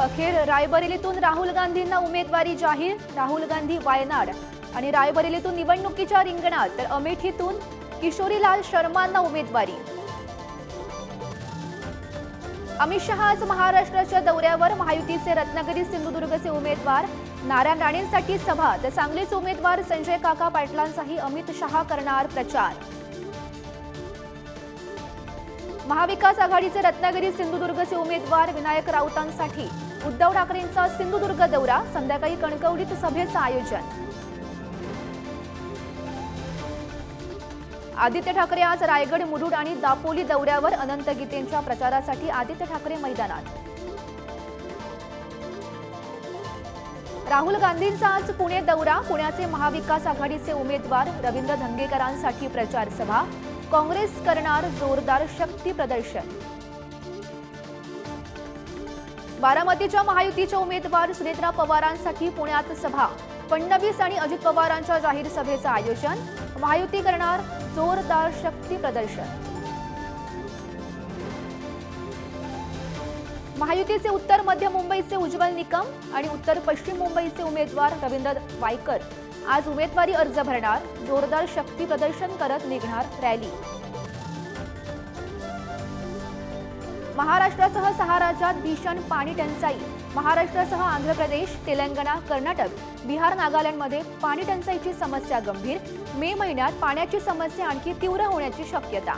अखेर रायबरेलीतून राहुल गांधींना उमेदवारी जाहीर। राहुल गांधी वायनाड आणि रायबरेलीतून निवडणुकीच्या रिंगणात, तर अमेठीतून किशोरीलाल शर्मांना उमेदवारी। अमित शहा आज महाराष्ट्राच्या दौऱ्यावर। महायुतीचे रत्नागिरी सिंधुदुर्गचे उमेदवार नारायण राणेंसाठी सभा, तर सांगलीचे उमेदवार संजय काका पाटलांचाही अमित शहा करणार प्रचार। महाविकास आघाडीचे रत्नागिरी सिंधुदुर्गचे उमेदवार विनायक राऊतांसाठी उद्धव ठाकरेंचा सिंधुदुर्ग दौरा, संध्याकाळी कणकवलीत सभेचं आयोजन। आदित्य ठाकरे आज रायगड, मुरुड आणि दापोली दौऱ्यावर। अनंत गीतेंच्या प्रचारासाठी आदित्य ठाकरे मैदानात। राहुल गांधींचा आज पुणे दौरा, पुण्याचे महाविकास आघाडीचे उमेदवार रवींद्र धंगेकरांसाठी प्रचार सभा। काँग्रेस करणार जोरदार शक्ती प्रदर्शन। बारामतीच्या महायुतीच्या उमेदवार सुनेत्रा पवारांसाठी पुण्यात सभा, फडणवीस आणि अजित पवारांच्या जाहीर सभेचं आयोजन। महायुती करणार जोरदार शक्ती प्रदर्शन। महायुतीचे उत्तर मध्य मुंबईचे उज्ज्वल निकम आणि उत्तर पश्चिम मुंबईचे उमेदवार रवींद्र वायकर आज उमेदवारी अर्ज भरणार। जोरदार शक्ती प्रदर्शन करत निघणार रॅली। महाराष्ट्रासह 6 राज्यात भीषण पाणी टंचाई। महाराष्ट्रासह आंध्र प्रदेश, तेलंगणा, कर्नाटक, बिहार, नागालँडमध्ये पाणी टंचाईची समस्या गंभीर। मे महिन्यात पाण्याची समस्या आणखी तीव्र होण्याची शक्यता।